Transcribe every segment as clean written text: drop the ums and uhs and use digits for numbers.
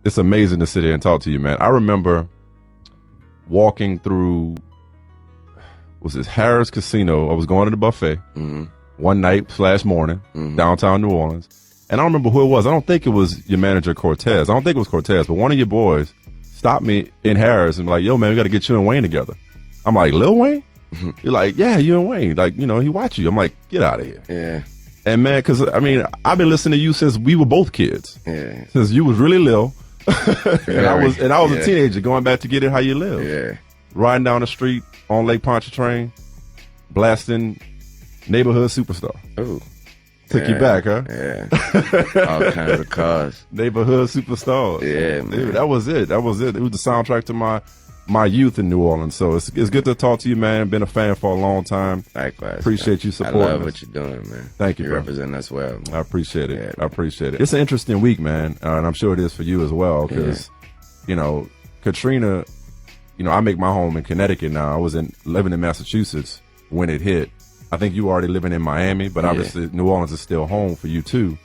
it's amazing to sit here and talk to you, man. I remember walking through, was this Harris Casino? I was going to the buffet one night / morning, downtown New Orleans. And I don't remember who it was. I don't think it was your manager, Cortez. I don't think it was Cortez, but one of your boys stopped me in Harris and be like, yo, man, we got to get you and Wayne together. I'm like, Lil Wayne? You're like, yeah, you and Wayne. Like, you know, he watch you. I'm like, get out of here. Yeah. And man, because I mean, I've been listening to you since we were both kids. Yeah. Since you was really little, and I was yeah. a teenager going back to Get It How You Live. Yeah. Riding down the street on Lake Pontchartrain, blasting Neighborhood Superstar. Ooh. Took you back, huh? Yeah. All kinds of cars. Neighborhood Superstars. Yeah, man. Dude, that was it. That was it. It was the soundtrack to my youth in New Orleans. So it's good to talk to you, man. Been a fan for a long time. Likewise. Appreciate you supporting us. I love what you're doing, man. Thank you, You bro. represent us well, man. I appreciate it. Yeah. I appreciate it. It's an interesting week, man, and I'm sure it is for you as well because, you know, Katrina, you know, I make my home in Connecticut now. I was living in Massachusetts when it hit. I think you were already living in Miami, but obviously New Orleans is still home for you too.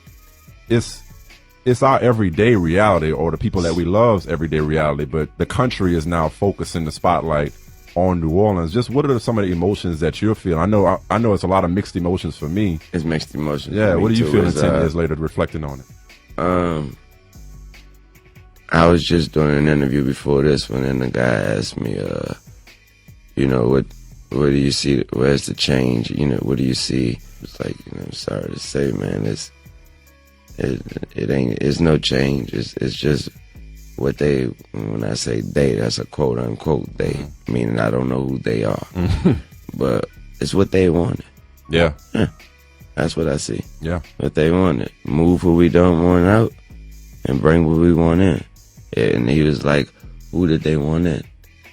It's our everyday reality, or the people that we love's everyday reality, but the country is now focusing the spotlight on New Orleans. Just what are some of the emotions that you're feeling? I know it's a lot of mixed emotions for me. It's mixed emotions. Yeah, what are you feeling 10 years years later reflecting on it? I was just doing an interview before this one, and the guy asked me, you know, what do you see? Where's the change? You know, what do you see? It's like, you know, I'm sorry to say, man, it's no change. It's just what they, when I say they, that's a quote unquote they, meaning I don't know who they are, but it's what they wanted. Yeah. That's what I see. Yeah. What they wanted. Move what we don't want out and bring what we want in. And he was like, who did they want in?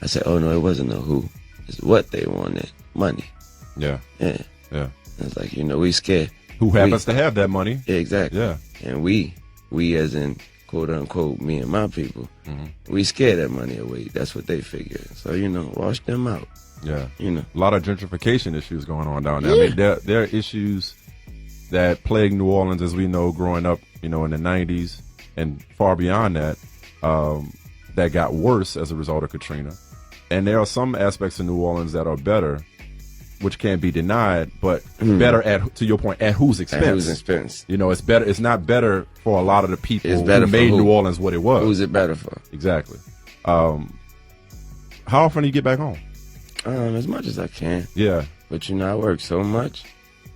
I said, oh no, it wasn't no who. It's what they wanted. Money. Yeah. Yeah. Yeah. It's like, you know, we scared. Who happens to have that money? Yeah, exactly. Yeah. And we as in quote unquote me and my people, we scare that money away. That's what they figure. So, you know, wash them out. Yeah. You know. A lot of gentrification issues going on down there. Yeah. I mean, there are issues that plague New Orleans, as we know, growing up, you know, in the 90s and far beyond that, that got worse as a result of Katrina. And there are some aspects of New Orleans that are better, which can't be denied, but better to your point, at whose expense? At whose expense? You know, it's better. It's not better for a lot of the people It's better who for made who? New Orleans what it was. Who's it better for? Exactly. How often do you get back home? As much as I can. Yeah. But, you know, I work so much.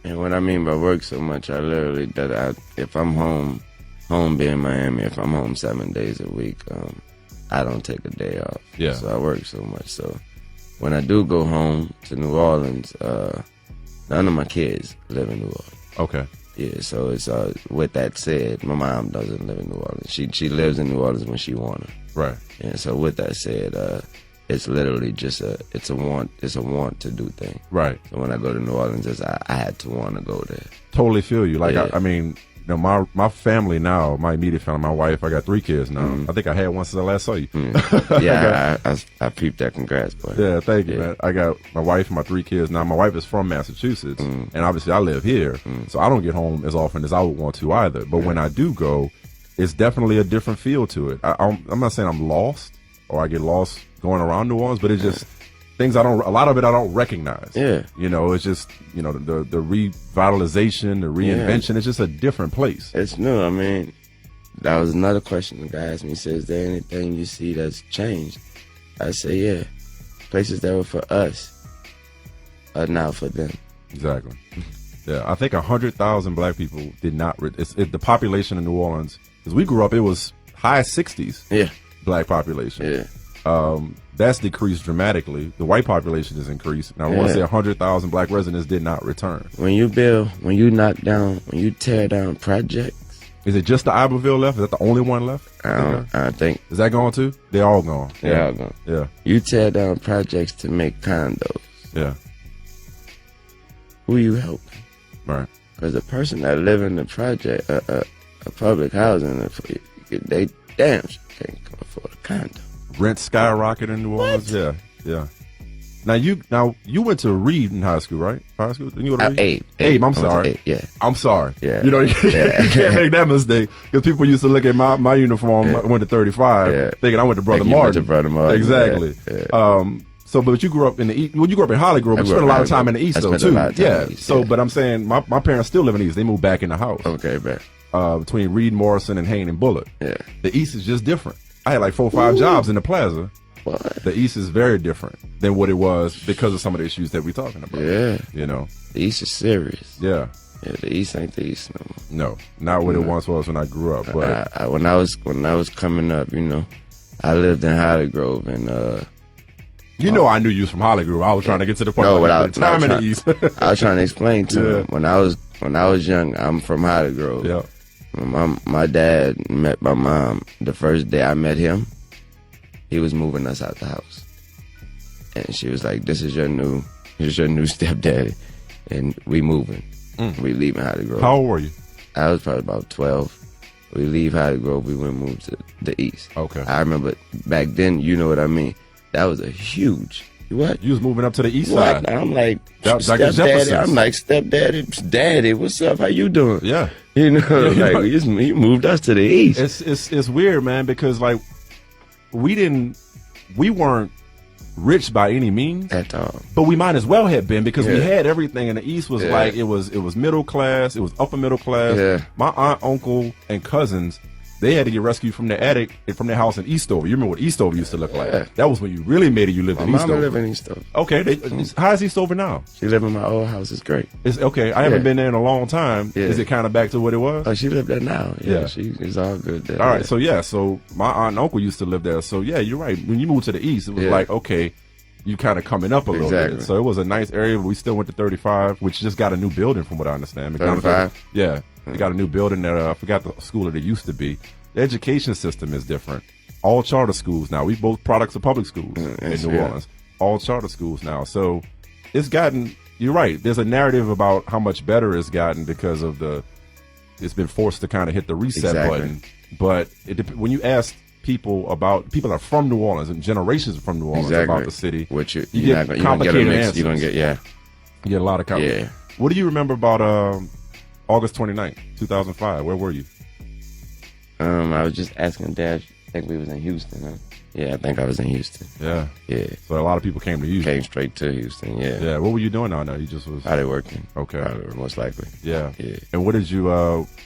And what I mean by work so much, I literally, if I'm home being Miami, if I'm home 7 days a week, I don't take a day off. Yeah. So I work so much. So when I do go home to New Orleans, none of my kids live in New Orleans. Okay. Yeah, so it's with that said, my mom doesn't live in New Orleans. She lives in New Orleans when she wanna. Right. And so with that said, it's literally just a want to do thing. Right. So when I go to New Orleans, I had to want to go there. Totally feel you. Like, Yeah. I mean, you know, my family now, my immediate family, my wife, I got 3 kids now. I think I had one since I last saw you. Yeah, I peeped that. Congrats, boy. Yeah, thank you, Yeah. man. I got my wife and my 3 kids now. My wife is from Massachusetts, and obviously I live here, so I don't get home as often as I would want to either. But when I do go, it's definitely a different feel to it. I'm not saying I'm lost or I get lost going around New Orleans, but it's just things a lot of it I don't recognize. Yeah. You know, it's just, you know, the revitalization, the reinvention, it's just a different place. It's new. I mean, that was another question the guy asked me. He said, is there anything you see that's changed? I say, yeah. Places that were for us are now for them. Exactly. Yeah, I think 100,000 black people did not. The population in New Orleans, because we grew up, it was high 60s. Yeah. Black population. Yeah. That's decreased dramatically. The white population has increased. Now, I want to say 100,000 black residents did not return. When you tear down projects. Is it just the Iberville left? Is that the only one left? I think. Is that gone too? They're all gone. They're all gone. Yeah. You tear down projects to make condos. Yeah. Who you helping? Right. Because the person that live in the project, a public housing, they damn sure can't afford a condo. Rent skyrocket in New Orleans. Yeah. Yeah. Now you went to Reed in high school, right? High school? Didn't you go to Reed? Abe. I'm sorry. Abe, yeah. I'm sorry. Yeah. You know, you can't make that mistake because people used to look at my uniform. I went to 35, thinking I went to Brother Martin. Went to Brother Martin. Exactly. Yeah. So, but you grew up in the East. Well, you grew up in Holly Grove, but you spent a lot of time in the East, though, too. Yeah. So, but I'm saying my parents still live in the East. They moved back in the house. Okay, man. Between Reed, Morrison, and Hayne and Bullitt. Yeah. The East is just different. I had like 4 or 5 jobs in the plaza. What? The East is very different than what it was because of some of the issues that we're talking about. Yeah. You know? The East is serious. Yeah. Yeah, the East ain't the East no more. No, not what it once was when I grew up. But when I was coming up, you know, I lived in Holly Grove, and I knew you was from Holly Grove. I was trying to get to the point. No, time in the East. I was trying to explain to him when I was young. I'm from Holly Grove. Yeah. My dad met my mom the first day I met him. He was moving us out the house, and she was like, "This is your new stepdaddy," and we moving. We leaving Holly Grove. How old were you? I was probably about 12. We leave Holly Grove. We went and moved to the East. Okay. I remember back then. You know what I mean? That was a huge. What? You was moving up to the East What? side. I'm like stepdaddy. I'm like stepdaddy, daddy. What's up? How you doing? Yeah. You know, he moved us to the East. It's weird, man, because like we weren't rich by any means At all. but we might as well have been because we had everything. In the East was Yeah. like it was middle class, it was upper middle class. Yeah. My aunt, uncle, and cousins, they had to get rescued from the attic from their house in Eastover. You remember what Eastover used to look like? Yeah. That was when you really made it. You lived My in mama Eastover. live in Eastover. Okay, how is Eastover now? She live in my old house. It's great. It's okay. I haven't Yeah. been there in a long time. Yeah. Is it kind of back to what it was? Oh, she live there now. Yeah. It's all good there. All right, so my aunt and uncle used to live there. So yeah, you're right. When you moved to the East, it was like, okay, you kind of coming up a little Exactly. bit. So it was a nice area. We still went to 35, which just got a new building from what I understand. 35? Yeah. They got a new building there. I forgot the school that it used to be. The education system is different. All charter schools now. We both products of public schools in New Orleans. All charter schools now. So it's gotten, you're right. There's a narrative about how much better it's gotten because of it's been forced to kind of hit the reset button. But when you ask people that are from New Orleans and generations from New Orleans about the city, which you you're get not gonna get a mix. answers. You're gonna get You get a lot of comments. Yeah. What do you remember about August 29th, 2005? Where were you? I was just asking Dad. I think we was in Houston. Huh? Yeah, I think I was in Houston. Yeah. Yeah. So a lot of people came to Houston. Came straight to Houston. Yeah. Yeah. What were you doing down there? You just was Probably working. Okay. Probably, most likely. Yeah. Yeah. And what did you?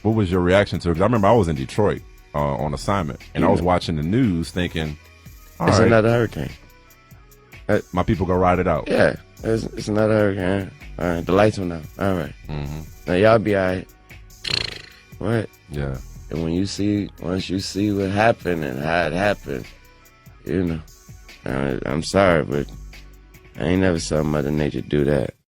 What was your reaction to it? Because I remember I was in Detroit on assignment, and I was watching the news, thinking, "All It's right, another hurricane. my people go ride it out." Yeah. It's another hurricane. All right. The lights went out. All right. Mm-hmm. Now y'all be all right. What? Yeah. And once you see what happened and how it happened, you know, I'm sorry, but I ain't never saw Mother Nature do that.